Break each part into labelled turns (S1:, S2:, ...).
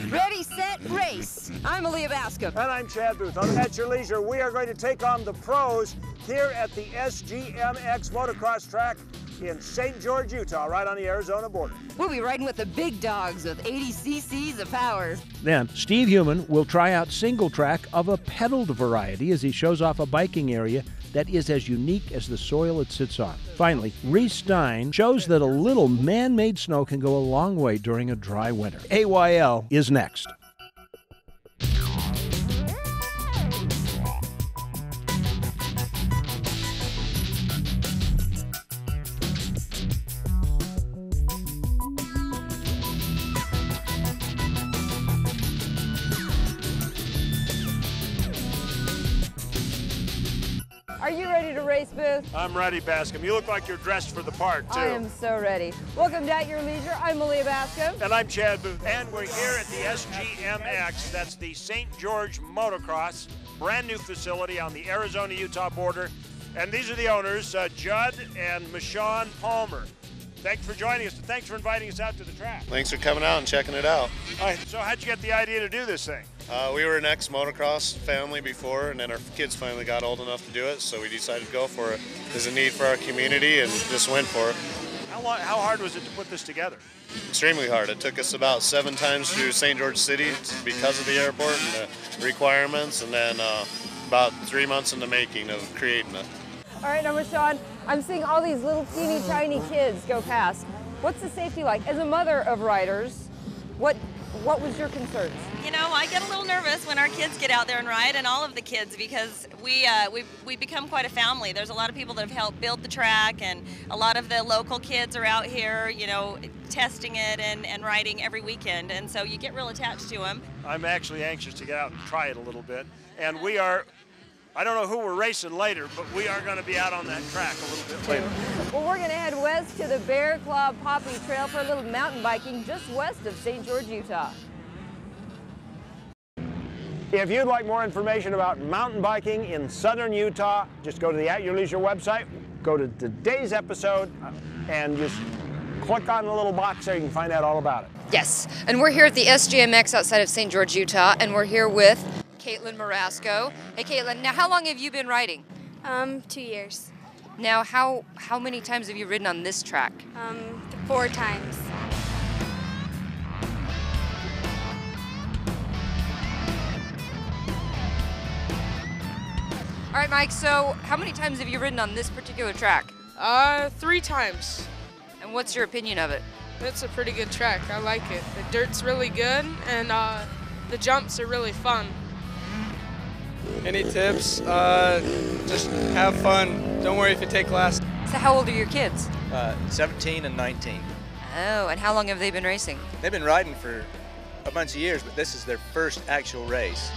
S1: Ready, set, race. I'm Aaliyah Bascom.
S2: And I'm Chad Booth. On At Your Leisure, we are going to take on the pros here at the SGMX motocross track in St. George, Utah, right on the Arizona border.
S1: We'll be riding with the big dogs with 80 cc's of power.
S3: Then, Steve Human will try out single track of a pedaled variety as he shows off a biking area that is as unique as the soil it sits on. Finally, Reese Stein shows that a little man-made snow can go a long way during a dry winter. AYL is next.
S1: Are you ready to race, Booth?
S2: I'm ready, Bascom. You look like you're dressed for the part, too.
S1: I am so ready. Welcome to At Your Leisure. I'm Aaliyah Bascom.
S2: And I'm Chad Booth. And we're here at the SGMX. That's the St. George Motocross, brand new facility on the Arizona-Utah border. And these are the owners, Judd and Michonne Palmer. Thanks for joining us, and thanks for inviting us out to the track.
S4: Thanks for coming out and checking it out.
S2: All right, so how'd you get the idea to do this thing?
S4: We were an ex-motocross family before, and then our kids finally got old enough to do it, so we decided to go for it. There's a need for our community, and just went for it.
S2: How hard was it to put this together?
S4: Extremely hard. It took us about 7 times through St. George City because of the airport and the requirements, and then about 3 months in the making of creating it.
S1: All right, now, Michonne, I'm seeing all these little teeny tiny kids go past. What's the safety like? As a mother of riders, what was your concerns?
S5: You know, I get a little nervous when our kids get out there and ride, and all of the kids, because we become quite a family. There's a lot of people that have helped build the track, and a lot of the local kids are out here, you know, testing it and riding every weekend, and so you get real attached to them.
S2: I'm actually anxious to get out and try it a little bit, and we are, I don't know who we're racing later, but we are going to be out on that track a little bit later.
S1: Well, we're going to head west to the Bear Claw Poppy Trail for a little mountain biking just west of St. George, Utah.
S2: If you'd like more information about mountain biking in southern Utah, just go to the At Your Leisure website, go to today's episode, and just click on the little box there. You can find out all about it.
S6: Yes, and we're here at the SGMX outside of St. George, Utah, and we're here with Caitlin Marasco. Hey, Caitlin, now how long have you been riding?
S7: 2 years.
S6: Now, how many times have you ridden on this track?
S7: 4 times.
S6: All right, Mike, so how many times have you ridden on this particular track?
S8: 3 times.
S6: And what's your opinion of it?
S8: It's a pretty good track. I like it. The dirt's really good, and the jumps are really fun.
S9: Any tips? Just have fun. Don't worry if you take last.
S6: So how old are your kids?
S9: 17 and 19.
S6: Oh, and how long have they been racing?
S9: They've been riding for a bunch of years, but this is their first actual race.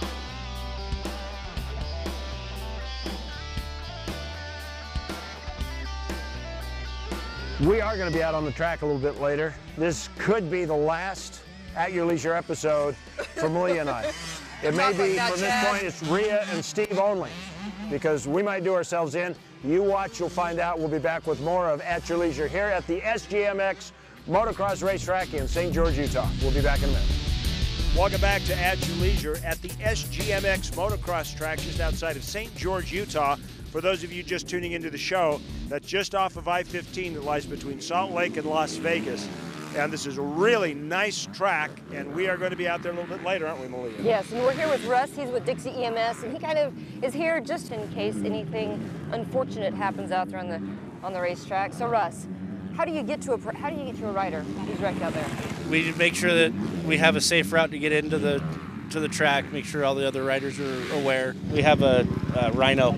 S2: We are going to be out on the track a little bit later. This could be the last At Your Leisure episode from Leah and I. It may be, from this point, it's Rhea and Steve only, because we might do ourselves in. You watch, you'll find out. We'll be back with more of At Your Leisure here at the SGMX Motocross Racetrack in St. George, Utah. We'll be back in a minute. Welcome back to At Your Leisure at the SGMX Motocross Track just outside of St. George, Utah. For those of you just tuning into the show, that's just off of I-15 that lies between Salt Lake and Las Vegas. And this is a really nice track, and we are going to be out there a little bit later, aren't we, Malia?
S1: Yes, and we're here with Russ. He's with Dixie EMS, and he kind of is here just in case anything unfortunate happens out there on the racetrack. So, Russ, how do you get to a rider who's wrecked out there?
S10: We make sure that we have a safe route to get into the track, make sure all the other riders are aware. We have a Rhino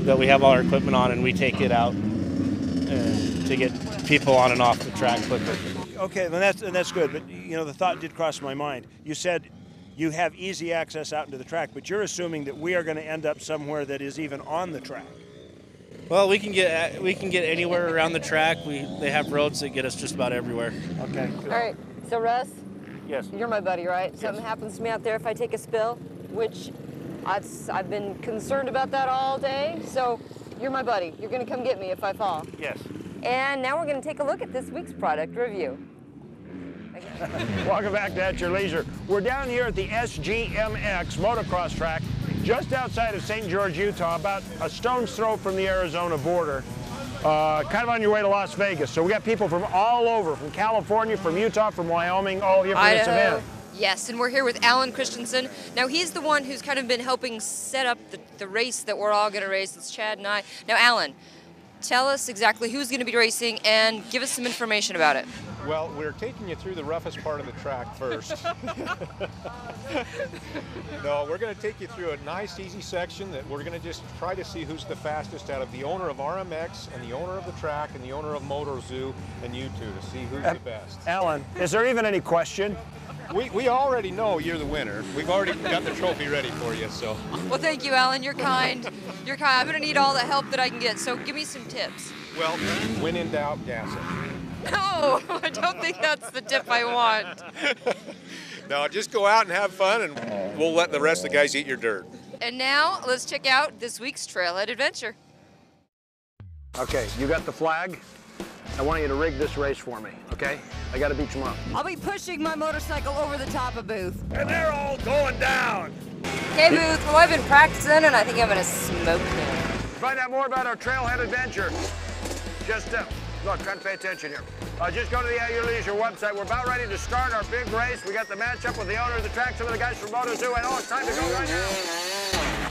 S10: that we have all our equipment on, and we take it out to get people on and off the track quicker.
S2: Okay, and that's good, but you know, the thought did cross my mind. You said you have easy access out into the track, but you're assuming that we are going to end up somewhere that is even on the track.
S10: Well, we can get anywhere around the track. They have roads that get us just about everywhere.
S2: Okay.
S1: All right, so Russ,
S2: yes,
S1: you're my buddy, right?
S2: Yes.
S1: Something happens to me out there if I take a spill, which I've been concerned about that all day. So you're my buddy. You're going to come get me if I fall.
S2: Yes.
S1: And now we're going to take a look at this week's product review.
S2: Welcome back to At Your Leisure. We're down here at the SGMX motocross track just outside of St. George, Utah, about a stone's throw from the Arizona border. Kind of on your way to Las Vegas. So we got people from all over, from California, from Utah, from Wyoming, all here for this event.
S6: Yes, and we're here with Alan Christensen. Now, he's the one who's kind of been helping set up the race that we're all going to race. It's Chad and I. Now, Alan, tell us exactly who's going to be racing and give us some information about it.
S11: Well, we're taking you through the roughest part of the track first. No, we're going to take you through a nice, easy section that we're going to just try to see who's the fastest out of the owner of RMX and the owner of the track and the owner of MotoZoo and you two to see who's the best.
S2: Alan, is there even any question?
S11: We already know you're the winner. We've already got the trophy ready for you, so.
S6: Well, thank you, Alan. You're kind. You're kind. I'm going to need all the help that I can get, so give me some tips.
S11: Well, when in doubt, gas it.
S6: No, I don't think that's the tip I want.
S11: No, just go out and have fun, and we'll let the rest of the guys eat your dirt.
S6: And now, let's check out this week's Trailhead Adventure.
S2: Okay, you got the flag? I want you to rig this race for me, okay? I got to beat you up.
S1: I'll be pushing my motorcycle over the top of Booth.
S2: And they're all going down.
S1: Okay, Booth, well, I've been practicing, and I think I'm going to smoke him.
S2: Find out more about our Trailhead Adventure. Just, look, try to pay attention here. Just go to the At Your Leisure website. We're about ready to start our big race. We got the matchup with the owner of the track, some of the guys from MotoZoo, and it's time to go right now.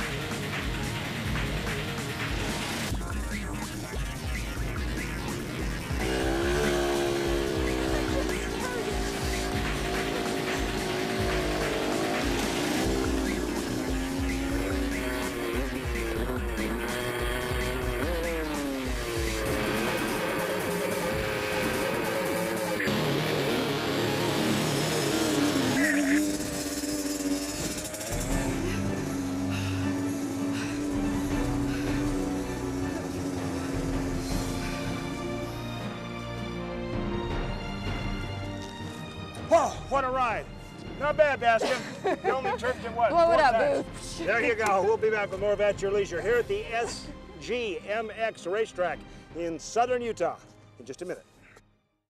S2: Whoa, what a ride. Not bad, Baskin. You only tripped in what?
S1: Blow it up,
S2: times.
S1: Booth.
S2: There you go. We'll be back with more of At Your Leisure here at the SGMX racetrack in southern Utah in just a minute.